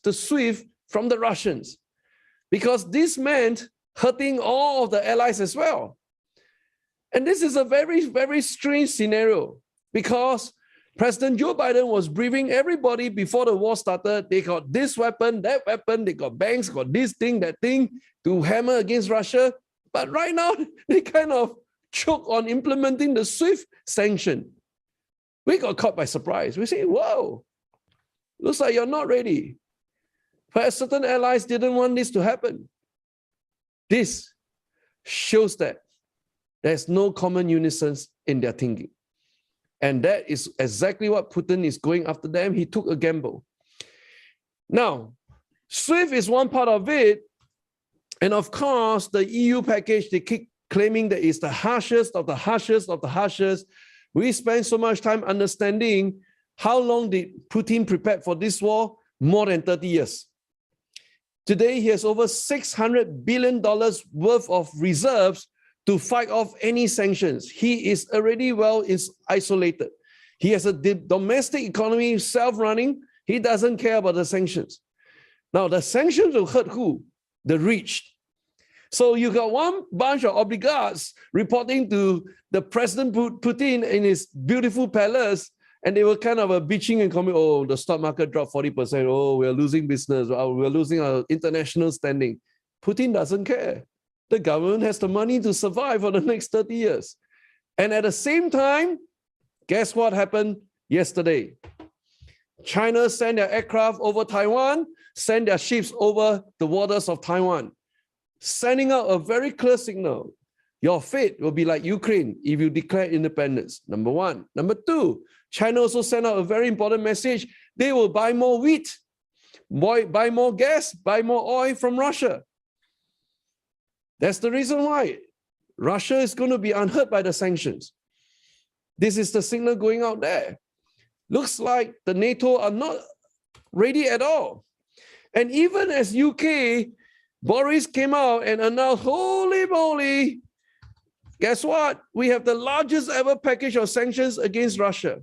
the SWIFT from the Russians, because this meant hurting all of the allies as well. And this is a very, very strange scenario, because President Joe Biden was briefing everybody before the war started. They got this weapon, that weapon, they got banks, got this thing, that thing to hammer against Russia. But right now, they kind of choke on implementing the SWIFT sanction. We got caught by surprise. We say, whoa, looks like you're not ready. But certain allies didn't want this to happen. This shows that there's no common unison in their thinking. And that is exactly what Putin is going after them. He took a gamble. Now, SWIFT is one part of it. And of course, the EU package, they keep claiming that it's the harshest of the harshest of the harshest. We spent so much time understanding how long did Putin prepare for this war? More than 30 years. Today, he has over $600 billion worth of reserves to fight off any sanctions. He is already isolated. He has a domestic economy, self-running. He doesn't care about the sanctions. Now, the sanctions will hurt who? The rich. So you got one bunch of oligarchs reporting to the President Putin in his beautiful palace, and they were kind of bitching and coming, oh, the stock market dropped 40%. Oh, we're losing business. We're losing our international standing. Putin doesn't care. The government has the money to survive for the next 30 years. And at the same time, guess what happened yesterday? China sent their aircraft over Taiwan, sent their ships over the waters of Taiwan, sending out a very clear signal. Your fate will be like Ukraine if you declare independence, number one. Number two, China also sent out a very important message. They will buy more wheat, buy more gas, buy more oil from Russia. That's the reason why Russia is going to be unhurt by the sanctions. This is the signal going out there. Looks like the NATO are not ready at all. And even as UK, Boris came out and announced, holy moly, guess what? We have the largest ever package of sanctions against Russia.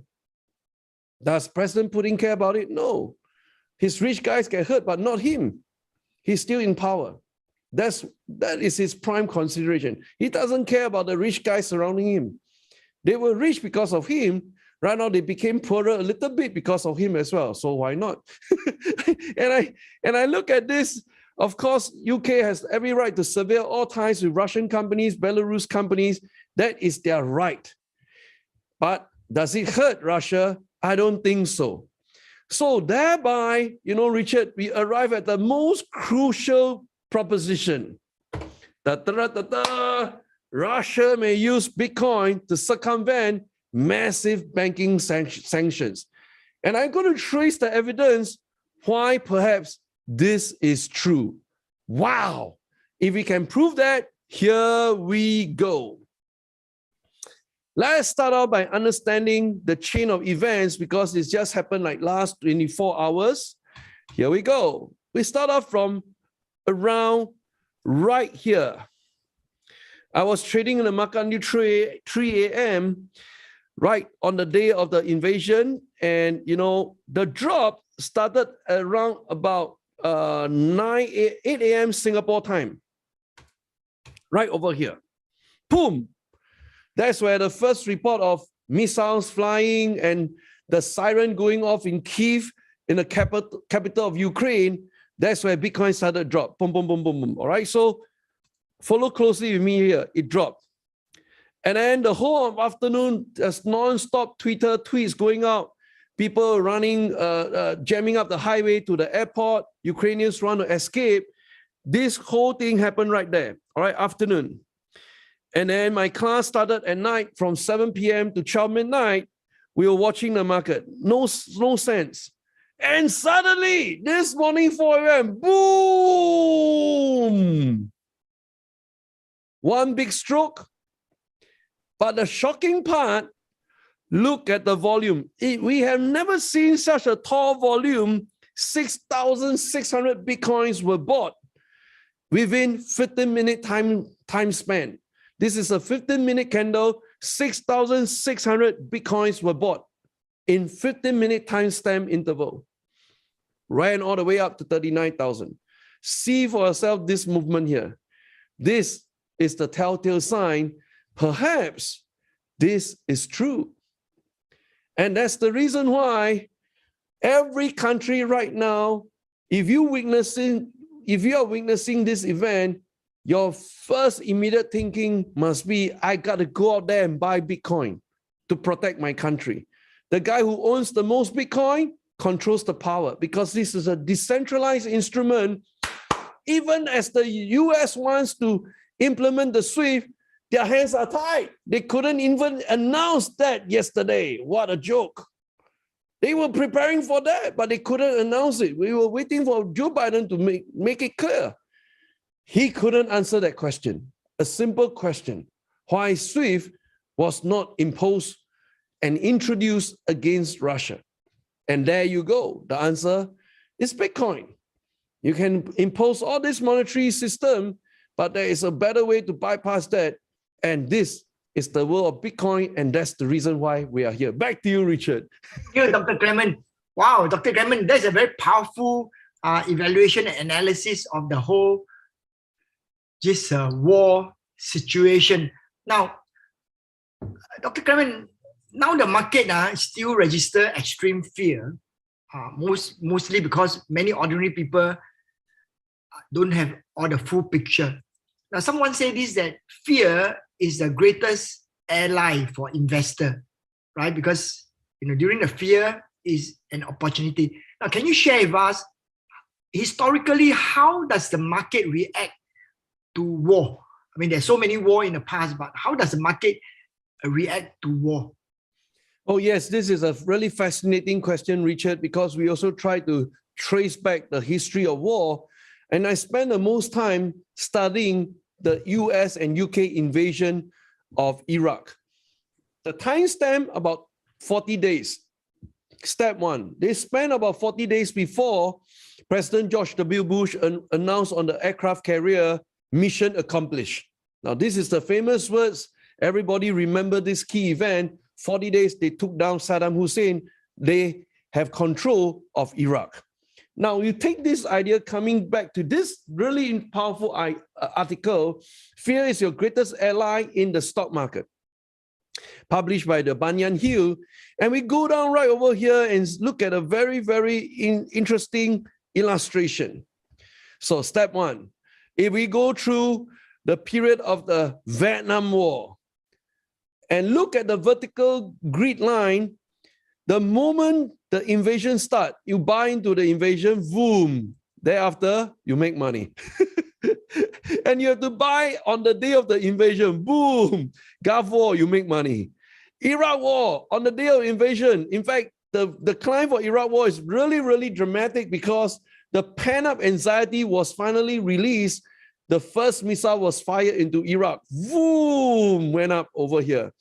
Does President Putin care about it? No. His rich guys get hurt, but not him. He's still in power. That is his prime consideration. He doesn't care about the rich guys surrounding him. They were rich because of him. Right now, they became poorer a little bit because of him as well. So why not? and I look at this. Of course, UK has every right to sever all ties with Russian companies, Belarus companies. That is their right. But does it hurt Russia? I don't think so. So thereby, Richard, we arrive at the most crucial proposition. Russia may use Bitcoin to circumvent massive banking sanctions. And I'm going to trace the evidence why perhaps this is true. Wow. If we can prove that, here we go. Let's start out by understanding the chain of events, because it's just happened like last 24 hours. Here we go. We start off from around right here. I was trading in the market until 3 a.m. right on the day of the invasion. And, the drop started around about 8 a.m. Singapore time. Right over here. Boom. That's where the first report of missiles flying and the siren going off in Kyiv, in the capital of Ukraine. That's where Bitcoin started to drop. Boom, boom, boom, boom, boom. All right. So follow closely with me here. It dropped. And then the whole afternoon, there's non-stop Twitter tweets going out. People running, jamming up the highway to the airport. Ukrainians trying to escape. This whole thing happened right there. All right, afternoon. And then my class started at night from 7 p.m. to 12 midnight. We were watching the market. No sense. And suddenly, this morning 4 a.m., boom! One big stroke. But the shocking part, look at the volume. We have never seen such a tall volume. 6,600 Bitcoins were bought within 15-minute time span. This is a 15-minute candle. 6,600 Bitcoins were bought in 15-minute timestamp interval. ran all the way up to 39,000. See for yourself this movement here. This is the telltale sign. Perhaps this is true. And that's the reason why every country right now, if you are witnessing this event, your first immediate thinking must be, I got to go out there and buy Bitcoin to protect my country. The guy who owns the most Bitcoin controls the power, because this is a decentralized instrument. Even as the US wants to implement the SWIFT, their hands are tied. They couldn't even announce that yesterday. What a joke. They were preparing for that, but they couldn't announce it. We were waiting for Joe Biden to make it clear. He couldn't answer that question. A simple question: why SWIFT was not imposed and introduced against Russia? And there you go. The answer is Bitcoin. You can impose all this monetary system, but there is a better way to bypass that. And this is the world of Bitcoin, and that's the reason why we are here. Back to you, Richard. Thank you, Dr. Clemen. Wow, Dr. Clemen, that's a very powerful evaluation and analysis of the whole war situation. Now, Dr. Clemen, now the market still register extreme fear, mostly because many ordinary people don't have all the full picture. Now, someone say this, that fear is the greatest ally for investor, right? Because during the fear is an opportunity. Now, can you share with us, historically, how does the market react to war? I mean, there's so many wars in the past, but how does the market react to war? Oh, yes, this is a really fascinating question, Richard, because we also try to trace back the history of war. And I spent the most time studying the US and UK invasion of Iraq. The timestamp about 40 days. Step one, they spent about 40 days before President George W. Bush announced on the aircraft carrier, mission accomplished. Now, this is the famous words. Everybody remember this key event. 40 days, they took down Saddam Hussein. They have control of Iraq. Now, you take this idea coming back to this really powerful article, Fear is Your Greatest Ally in the Stock Market, published by the Banyan Hill. And we go down right over here and look at a very, very interesting illustration. So step one, if we go through the period of the Vietnam War and look at the vertical grid line, the moment the invasion starts, you buy into the invasion, boom. Thereafter, you make money. And you have to buy on the day of the invasion, boom. Gulf War, you make money. Iraq War, on the day of invasion. In fact, the climb for Iraq War is really, really dramatic because the pent-up anxiety was finally released. The first missile was fired into Iraq. Boom, went up over here.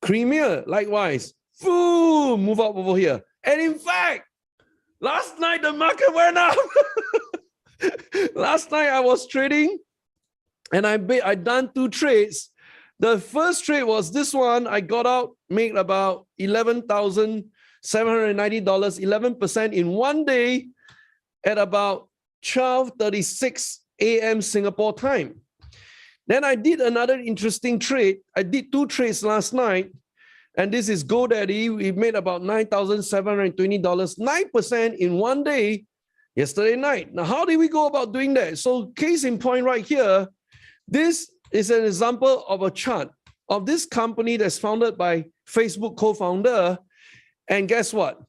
Crimea, likewise. Boom, move up over here. And in fact, last night the market went up. Last night I was trading and I done 2 trades. The first trade was this one. I got out, made about $11,790, 11% in one day at about 12:36 a.m. Singapore time. Then I did another interesting trade. I did 2 trades last night. And this is GoDaddy. We made about $9,720, 9% in one day yesterday night. Now, how did we go about doing that? So case in point right here, this is an example of a chart of this company that's founded by Facebook co-founder. And guess what?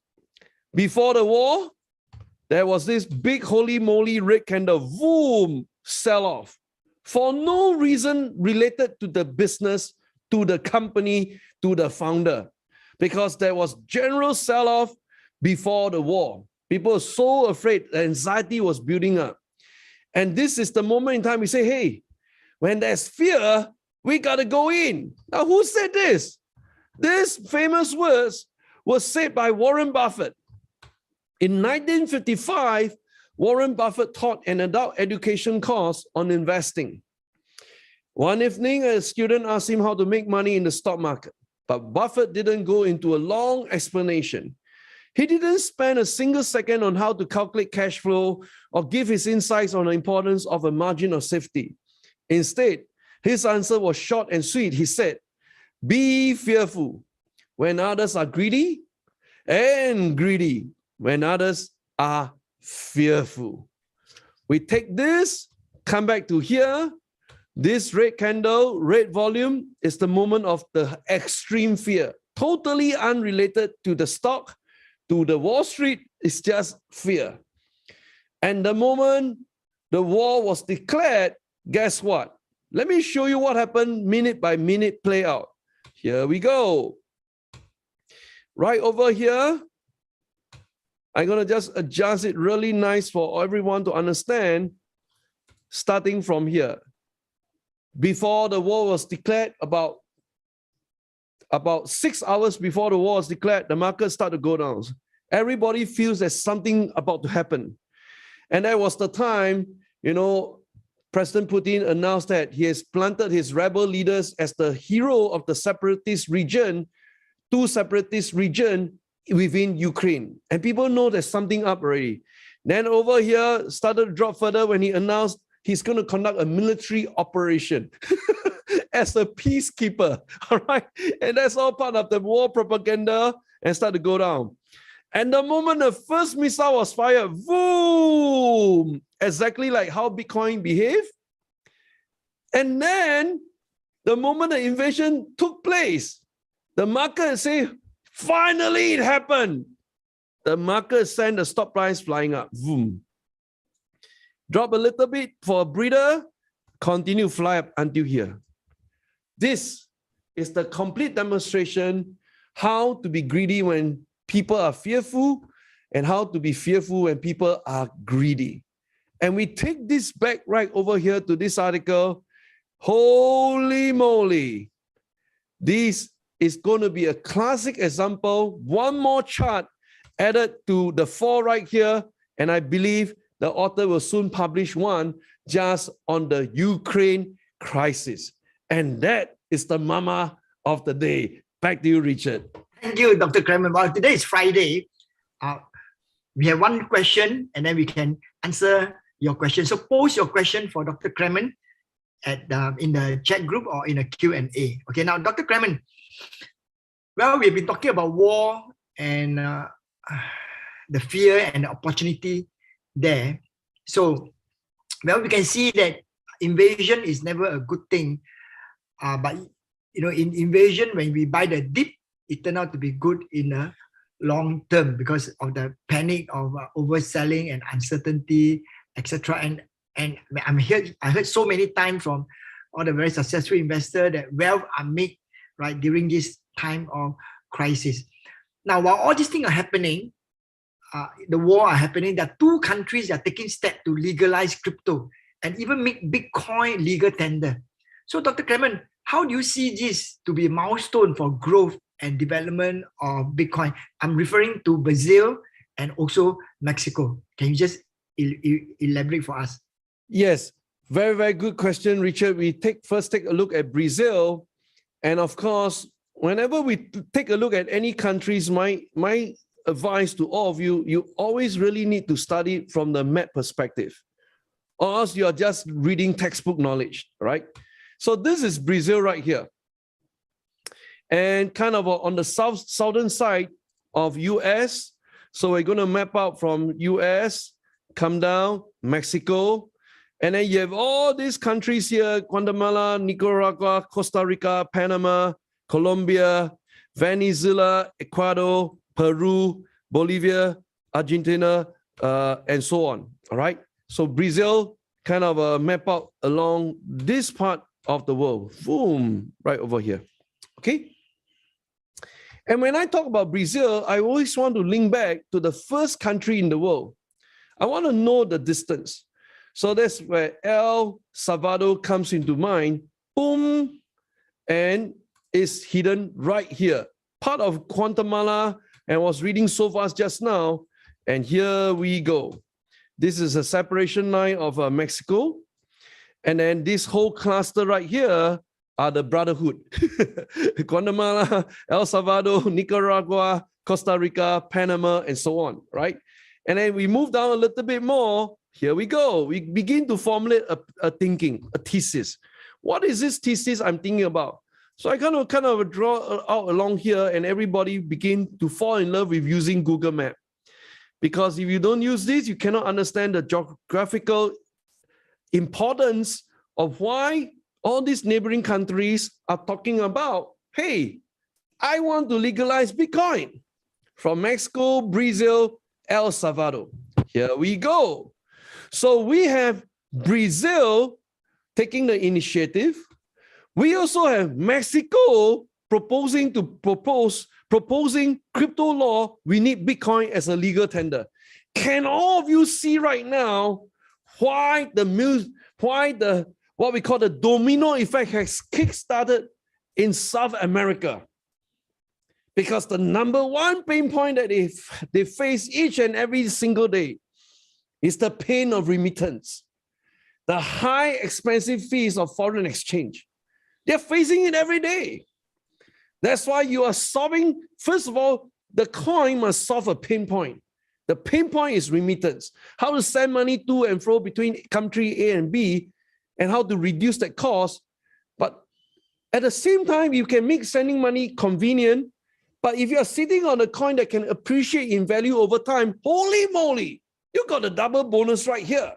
Before the war, there was this big holy moly red candle, boom, sell off for no reason related to the business, to the company, to the founder, because there was general sell-off before the war. People were so afraid, the anxiety was building up. And this is the moment in time we say, hey, when there's fear, we got to go in. Now, who said this? These famous words were said by Warren Buffett. In 1955, Warren Buffett taught an adult education course on investing. One evening, a student asked him how to make money in the stock market, but Buffett didn't go into a long explanation. He didn't spend a single second on how to calculate cash flow or give his insights on the importance of a margin of safety. Instead, his answer was short and sweet. He said, be fearful when others are greedy, and greedy when others are fearful. We take this, come back to here. This red candle, red volume is the moment of the extreme fear, totally unrelated to the stock, to the Wall Street. It's just fear. And the moment the war was declared, guess what? Let me show you what happened minute by minute play out. Here we go. Right over here, I'm going to just adjust it really nice for everyone to understand, starting from here. Before the war was declared, about 6 hours before the war was declared, the market started to go down. Everybody feels there's something about to happen. And that was the time, President Putin announced that he has planted his rebel leaders as the hero of the separatist region, two separatist regions within Ukraine. And people know there's something up already. Then over here, started to drop further when he announced he's going to conduct a military operation as a peacekeeper. All right. And that's all part of the war propaganda and start to go down. And the moment the first missile was fired, boom, exactly like how Bitcoin behaved. And then the moment the invasion took place, the market said, finally it happened. The market sent the stock price flying up. Boom. Drop a little bit for a breather, continue fly up until here. This is the complete demonstration how to be greedy when people are fearful and how to be fearful when people are greedy. And we take this back right over here to this article. Holy moly. This is going to be a classic example. One more chart added to the 4 right here. And I believe the author will soon publish one just on the Ukraine crisis. And that is the mama of the day. Back to you, Richard. Thank you, Dr. Clemen. Well, today is Friday. We have one question and then we can answer your question. So post your question for Dr. Clemen in the chat group or in a Q&A. Okay, now Dr. Clemen, well, we've been talking about war and the fear and the opportunity there. So, well, we can see that invasion is never a good thing. But, in invasion, when we buy the dip, it turned out to be good in a long term because of the panic of overselling and uncertainty, etc. And I heard so many times from all the very successful investors that wealth are made right during this time of crisis. Now, while all these things are happening, the war are happening, there are 2 countries that are taking steps to legalize crypto and even make Bitcoin legal tender. So, Dr. Clemen, how do you see this to be a milestone for growth and development of Bitcoin? I'm referring to Brazil and also Mexico. Can you just elaborate for us? Yes, very, very good question, Richard. We first take a look at Brazil. And of course, whenever we take a look at any countries, my advice to all of you, you always really need to study from the map perspective, or else you are just reading textbook knowledge, right? So this is Brazil right here. And kind of on the southern side of US. So we're going to map out from US, come down, Mexico. And then you have all these countries here, Guatemala, Nicaragua, Costa Rica, Panama, Colombia, Venezuela, Ecuador, Peru, Bolivia, Argentina, and so on. All right. So Brazil kind of map out along this part of the world. Boom, right over here. Okay. And when I talk about Brazil, I always want to link back to the first country in the world. I want to know the distance. So that's where El Salvador comes into mind. Boom, and is hidden right here. Part of Guatemala, and was reading so fast just now. And here we go. This is a separation line of Mexico. And then this whole cluster right here are the brotherhood. Guatemala, El Salvador, Nicaragua, Costa Rica, Panama, and so on, right? And then we move down a little bit more. Here we go. We begin to formulate a thinking, a thesis. What is this thesis I'm thinking about? So I kind of draw out along here, and everybody begin to fall in love with using Google Map. Because if you don't use this, you cannot understand the geographical importance of why all these neighboring countries are talking about, hey, I want to legalize Bitcoin. From Mexico, Brazil, El Salvador. Here we go. So we have Brazil taking the initiative. We also have Mexico proposing crypto law. We need Bitcoin as a legal tender. Can all of you see right now why what we call the domino effect has kickstarted in South America? Because the number one pain point that they face each and every single day is the pain of remittance, the high expensive fees of foreign exchange. They're facing it every day. That's why you are solving, first of all, the coin must solve a pain point. The pain point is remittance, how to send money to and fro between country A and B, and how to reduce that cost. But at the same time, you can make sending money convenient. But if you're sitting on a coin that can appreciate in value over time, holy moly, you got a double bonus right here.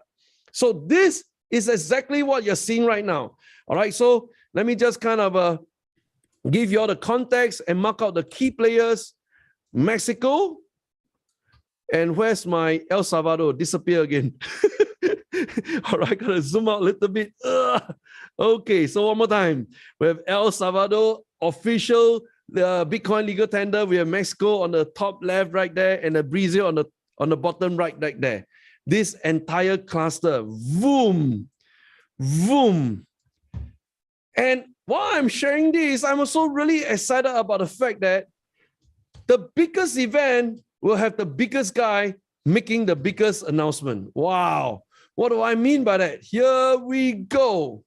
So this is exactly what you're seeing right now. All right, so let me just kind of give you all the context and mark out the key players. Mexico, and where's my El Salvador? Disappear again. All right, gotta zoom out a little bit. Okay, so one more time. We have El Salvador, official Bitcoin legal tender. We have Mexico on the top left right there, and Brazil on the bottom right there. This entire cluster, boom, boom. And while I'm sharing this, I'm also really excited about the fact that the biggest event will have the biggest guy making the biggest announcement. Wow. What do I mean by that? Here we go.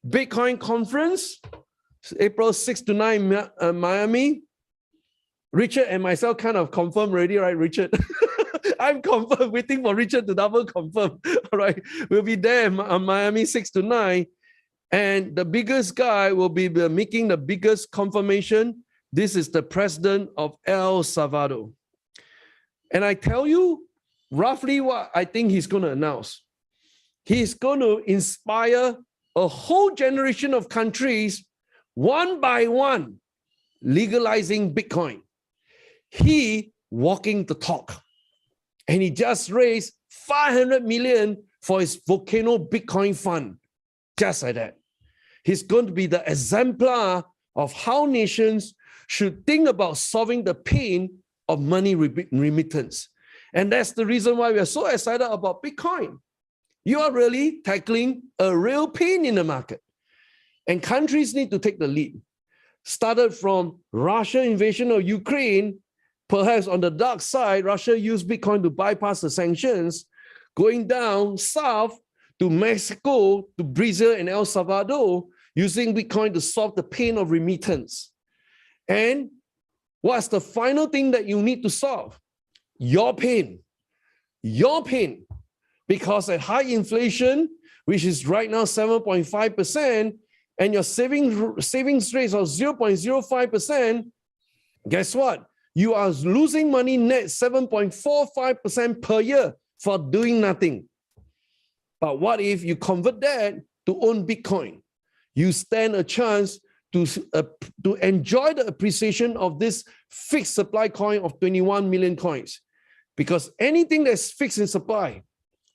Bitcoin conference, April 6 to 9, Miami. Richard and myself kind of confirmed already, right, Richard? I'm confirmed, waiting for Richard to double confirm. All right, we'll be there on Miami 6 to 9. And the biggest guy will be making the biggest confirmation. This is the president of El Salvador. And I tell you roughly what I think he's going to announce. He's going to inspire a whole generation of countries, one by one, legalizing Bitcoin. He walking the talk. And he just raised 500 million for his Volcano Bitcoin Fund. Just like that. He's going to be the exemplar of how nations should think about solving the pain of money remittance. And that's the reason why we are so excited about Bitcoin. You are really tackling a real pain in the market. And countries need to take the lead. Started from Russia invasion of Ukraine, perhaps on the dark side, Russia used Bitcoin to bypass the sanctions, going down south to Mexico, to Brazil and El Salvador, using Bitcoin to solve the pain of remittance. And what's the final thing that you need to solve? Your pain. Your pain. Because at high inflation, which is right now 7.5%, and your savings rates of 0.05%, guess what? You are losing money net 7.45% per year for doing nothing. But what if you convert that to own Bitcoin? You stand a chance to enjoy the appreciation of this fixed supply coin of 21 million coins. Because anything that's fixed in supply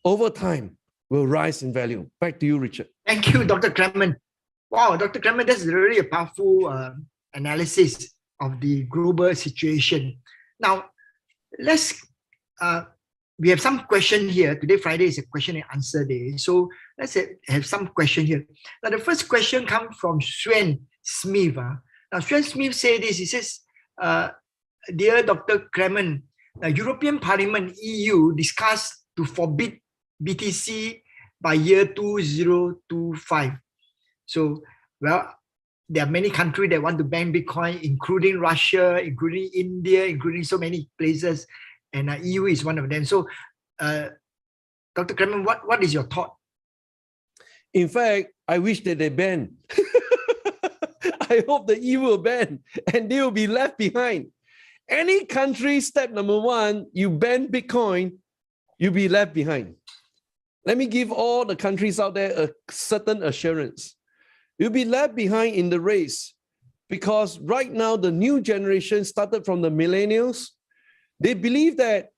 over time will rise in value. Back to you, Richard. Thank you, Dr. Clemen. Wow, Dr. Clemen, that's really a powerful analysis of the global situation. Now, we have some question here. Today, Friday, is a question and answer day. So let's have some question here. Now, the first question comes from Sven Smith. Now, Sven Smith says this. He says, Dear Dr. Clemen, European Parliament, EU, discussed to forbid BTC by year 2025. So, well, there are many countries that want to ban Bitcoin, including Russia, including India, including so many places, and EU is one of them. So, Dr. Clemen, what is your thought? In fact, I wish that they ban. I hope the EU will ban and they will be left behind. Any country, step number one, you ban Bitcoin, you'll be left behind. Let me give all the countries out there a certain assurance. You'll be left behind in the race because right now the new generation started from the millennials. They believe that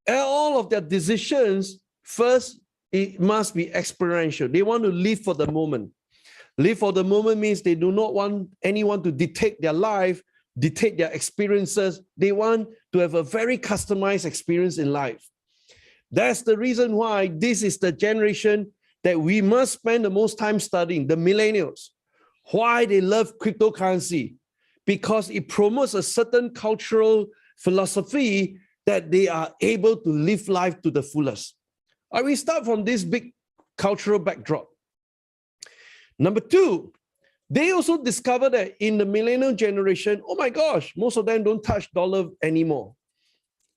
all of their decisions, first, it must be experiential. They want to live for the moment. Live for the moment means they do not want anyone to dictate their life, dictate their experiences. They want to have a very customized experience in life. That's the reason why this is the generation that we must spend the most time studying, the millennials. Why they love cryptocurrency? Because it promotes a certain cultural philosophy that they are able to live life to the fullest. We start from this big cultural backdrop. Number two, they also discovered that in the millennial generation, oh my gosh, most of them don't touch dollar anymore.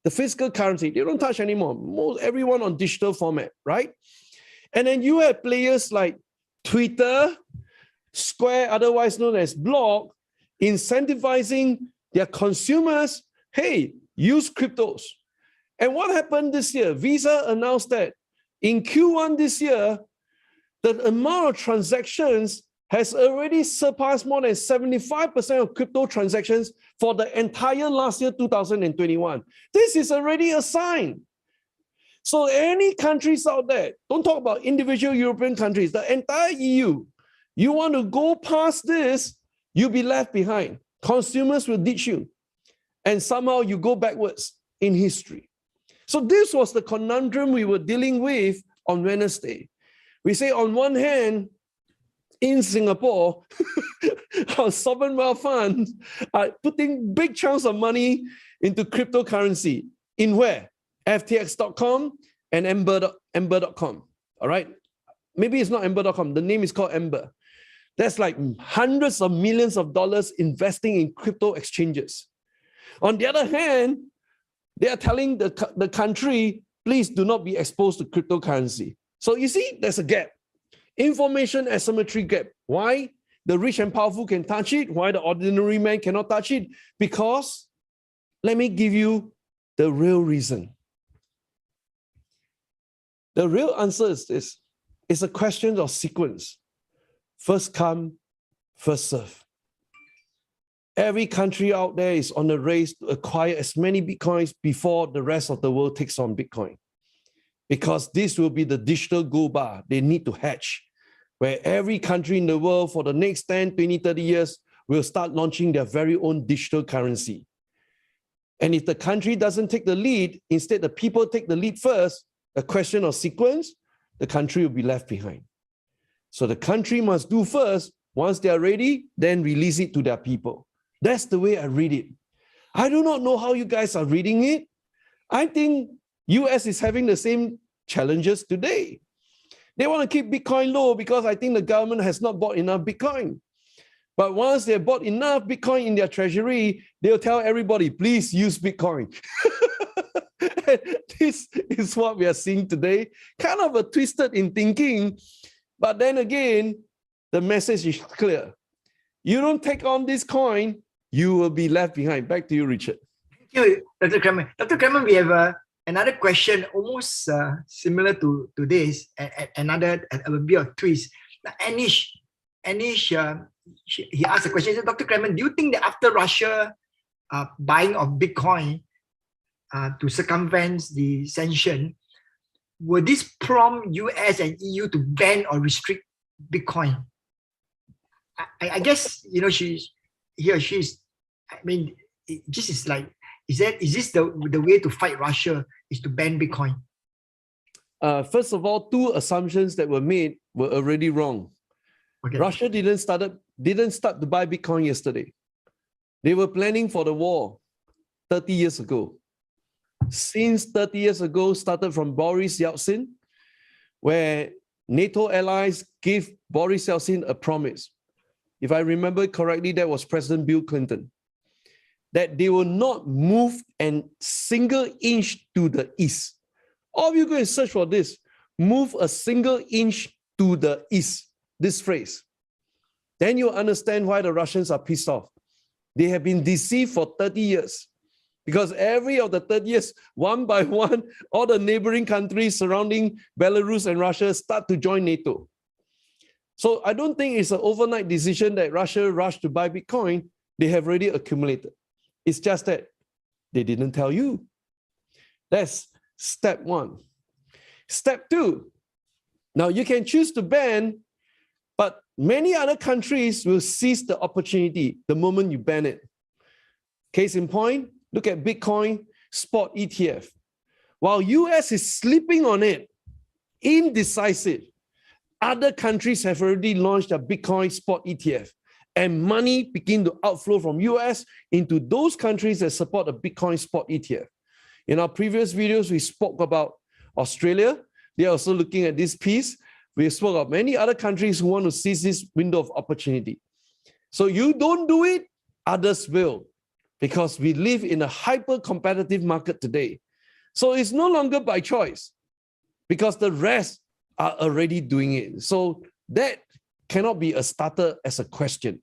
The physical currency, they don't touch anymore. Everyone on digital format, right? And then you have players like Twitter, Square, otherwise known as Block, incentivizing their consumers, hey, use cryptos. And what happened this year? Visa announced that in Q1 this year, the amount of transactions has already surpassed more than 75% of crypto transactions for the entire last year, 2021. This is already a sign. So any countries out there, don't talk about individual European countries, the entire EU, you want to go past this, you'll be left behind. Consumers will ditch you. And somehow you go backwards in history. So this was the conundrum we were dealing with on Wednesday. We say on one hand, in Singapore, our sovereign wealth funds are putting big chunks of money into cryptocurrency. In where? FTX.com and Ember.com. All right? Maybe it's not Ember.com. The name is called Ember. That's like hundreds of millions of dollars investing in crypto exchanges. On the other hand, they are telling the country, please do not be exposed to cryptocurrency. So you see, there's a gap. Information asymmetry gap. Why? The rich and powerful can touch it. Why the ordinary man cannot touch it? Because, let me give you the real reason. The real answer is this. It's a question of sequence. First come, first serve. Every country out there is on a race to acquire as many Bitcoins before the rest of the world takes on Bitcoin. Because this will be the digital gold bar they need to hatch, where every country in the world for the next 10, 20, 30 years will start launching their very own digital currency. And if the country doesn't take the lead, instead the people take the lead first, a question of sequence, the country will be left behind. So the country must do first. Once they are ready, then release it to their people. That's the way I read it. I do not know how you guys are reading it. I think US is having the same challenges today. They want to keep Bitcoin low because I think the government has not bought enough Bitcoin. But once they've bought enough Bitcoin in their treasury, they'll tell everybody, please use Bitcoin. This is what we are seeing today. Kind of a twisted in thinking. But then again, the message is clear. You don't take on this coin, you will be left behind. Back to you, Richard. Thank you, Dr. Clemen. Dr. Clemen, we have another question almost similar to this, another a bit of twist. Anish, he asked a question. He said, Dr. Clemen, do you think that after Russia buying of Bitcoin to circumvent the sanction, will this prompt US and EU to ban or restrict Bitcoin? I guess, you know, he or she's, I mean, this is like, is this the way to fight Russia, is to ban Bitcoin? First of all, two assumptions that were made were already wrong. Okay. Russia didn't start to buy Bitcoin yesterday. They were planning for the war 30 years ago. Since 30 years ago, started from Boris Yeltsin, where NATO allies gave Boris Yeltsin a promise. if I remember correctly, that was President Bill Clinton, that they will not move a single inch to the east. All of you go and search for this. Move a single inch to the east. This phrase. Then you understand why the Russians are pissed off. They have been deceived for 30 years. Because every of the 30 years, one by one, all the neighboring countries surrounding Belarus and Russia start to join NATO. So I don't think it's an overnight decision that Russia rushed to buy Bitcoin. They have already accumulated. It's just that they didn't tell you. That's step one. Step two, now you can choose to ban, but many other countries will seize the opportunity the moment you ban it. Case in point, look at Bitcoin spot ETF. While US is sleeping on it, indecisive, other countries have already launched a Bitcoin spot ETF, and money begin to outflow from US into those countries that support a Bitcoin spot ETF. In our previous videos, we spoke about Australia. They are also looking at this piece. We spoke of many other countries who want to seize this window of opportunity. So you don't do it, others will, because we live in a hyper-competitive market today. So it's no longer by choice, because the rest are already doing it. So that cannot be a starter as a question.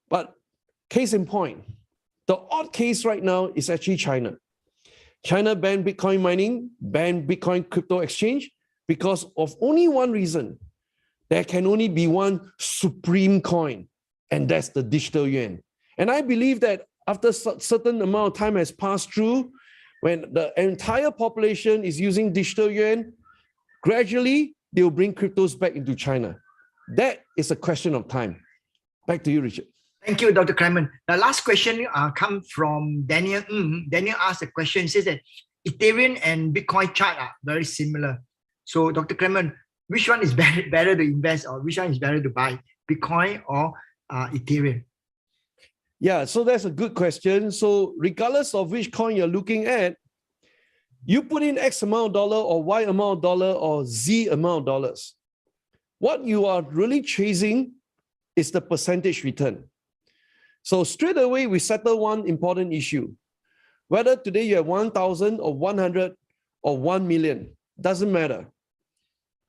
But case in point, the odd case right now is actually China. China banned Bitcoin mining, banned Bitcoin crypto exchange because of only one reason. There can only be one supreme coin, and that's the digital yuan. And I believe that after a certain amount of time has passed through, when the entire population is using digital yuan, gradually they will bring cryptos back into China. That is a question of time. Back to you, Richard. Thank you, Dr. Clemen. The last question comes from Daniel. Daniel asked a question, says that Ethereum and Bitcoin chart are very similar. So, Dr. Clemen, which one is better to invest, or which one is better to buy, Bitcoin or Ethereum? Yeah, so that's a good question. So regardless of which coin you're looking at, you put in X amount of dollar or Y amount of dollar or Z amount of dollars. What you are really chasing is the percentage return. So straight away, we settle one important issue. Whether today you have 1,000 or 100 or 1 million, doesn't matter.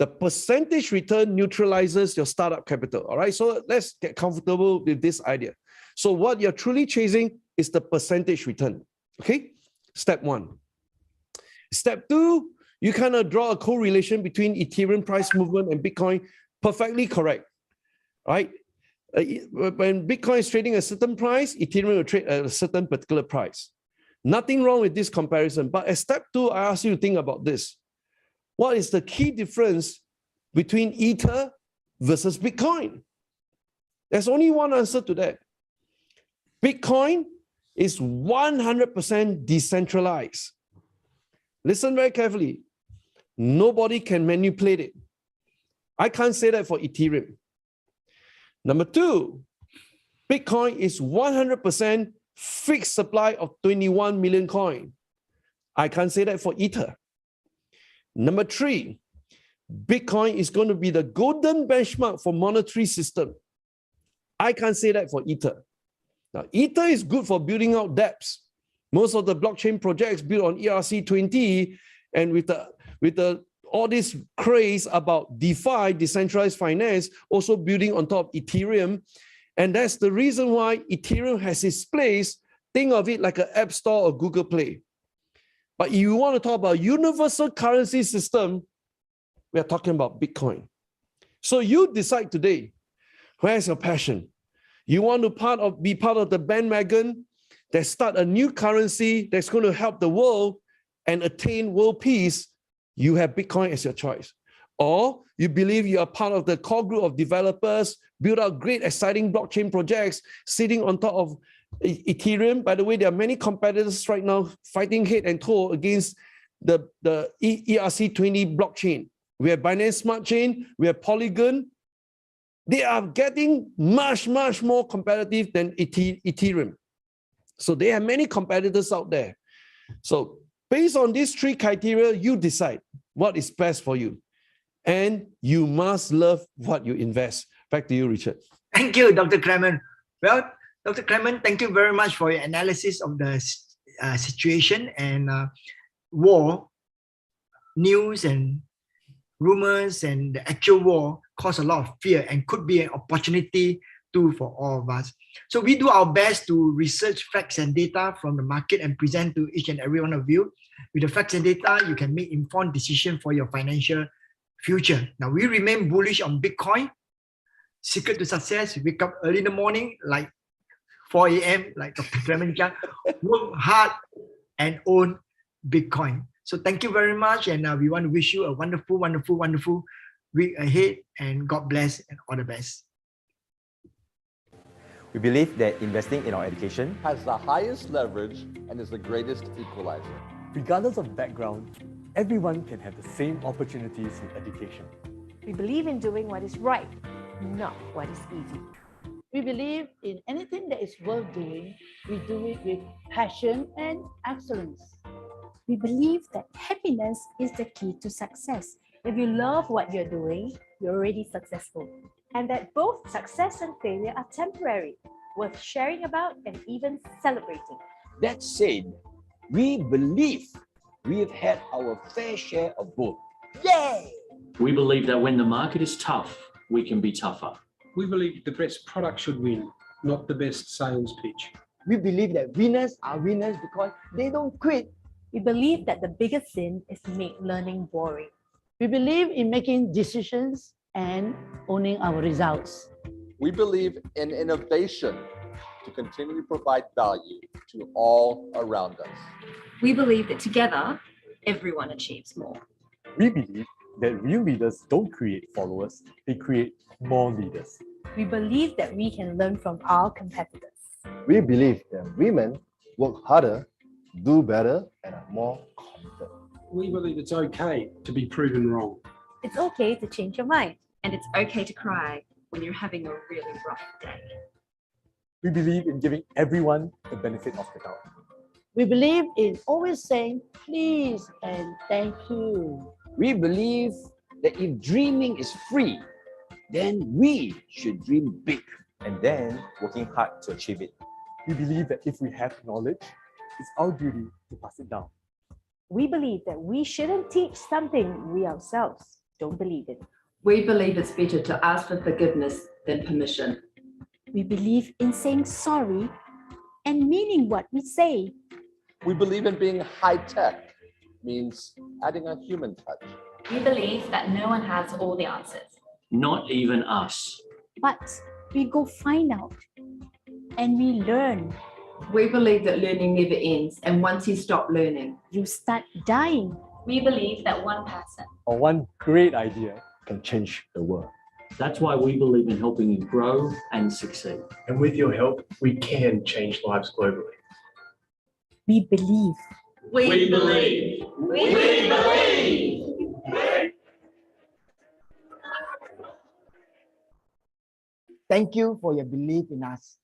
The percentage return neutralizes your startup capital, all right? So let's get comfortable with this idea. So what you're truly chasing is the percentage return, okay? Step one. Step two, you kind of draw a correlation between Ethereum price movement and Bitcoin, perfectly correct, right? When Bitcoin is trading a certain price, Ethereum will trade at a certain particular price. Nothing wrong with this comparison, but at step two, I ask you to think about this. What is the key difference between Ether versus Bitcoin? There's only one answer to that. Bitcoin is 100% decentralized. Listen very carefully. Nobody can manipulate it. I can't say that for Ethereum. Number two, Bitcoin is 100% fixed supply of 21 million coin. I can't say that for Ether. Number three, Bitcoin is going to be the golden benchmark for monetary system. I can't say that for Ether. Now, Ether is good for building out dApps. Most of the blockchain projects built on ERC20 and with all this craze about DeFi, decentralized finance, also building on top of Ethereum. And that's the reason why Ethereum has its place. Think of it like an app store or Google Play. But if you want to talk about universal currency system, we are talking about Bitcoin. So you decide today, where's your passion? You want to be part of the bandwagon that start a new currency that's going to help the world and attain world peace, you have Bitcoin as your choice. Or you believe you are part of the core group of developers, build out great, exciting blockchain projects sitting on top of Ethereum. By the way, there are many competitors right now fighting head and toe against the ERC20 blockchain. We have Binance Smart Chain, we have Polygon. They are getting much, much more competitive than Ethereum. So they have many competitors out there. So based on these three criteria, you decide what is best for you. And you must love what you invest. Back to you, Richard. Thank you, Dr. Clemen. Well, Dr. Clemen, thank you very much for your analysis of the situation and war, news and rumors, and the actual war cause a lot of fear and could be an opportunity too for all of us. So we do our best to research facts and data from the market and present to each and every one of you. With the facts and data, you can make informed decisions for your financial future. Now, we remain bullish on Bitcoin. Secret to success, wake up early in the morning, like 4 a.m., like Dr. Clemen Chiang, work hard and own Bitcoin. So thank you very much. And we want to wish you a wonderful, wonderful, wonderful week ahead. And God bless and all the best. We believe that investing in our education has the highest leverage and is the greatest equalizer. Regardless of background, everyone can have the same opportunities in education. We believe in doing what is right, not what is easy. We believe in anything that is worth doing, we do it with passion and excellence. We believe that happiness is the key to success. If you love what you're doing, you're already successful. And that both success and failure are temporary, worth sharing about and even celebrating. That said, we believe we have had our fair share of both. Yay! We believe that when the market is tough, we can be tougher. We believe the best product should win, not the best sales pitch. We believe that winners are winners because they don't quit. We believe that the biggest sin is to make learning boring. We believe in making decisions and owning our results. We believe in innovation to continually provide value to all around us. We believe that together, everyone achieves more. We believe that real leaders don't create followers, they create more leaders. We believe that we can learn from our competitors. We believe that women work harder, do better, and are more committed. We believe it's okay to be proven wrong. It's okay to change your mind. And it's okay to cry when you're having a really rough day. We believe in giving everyone the benefit of the doubt. We believe in always saying please and thank you. We believe that if dreaming is free, then we should dream big. and then working hard to achieve it. We believe that if we have knowledge, it's our duty to pass it down. We believe that we shouldn't teach something we ourselves don't believe in. We believe it's better to ask for forgiveness than permission. We believe in saying sorry and meaning what we say. We believe in being high-tech, means adding a human touch. We believe that no one has all the answers. Not even us. But we go find out and we learn. We believe that learning never ends, and once you stop learning, you start dying. We believe that one person or one great idea can change the world. That's why we believe in helping you grow and succeed. And with your help, we can change lives globally. We believe. We believe. We believe. Thank you for your belief in us.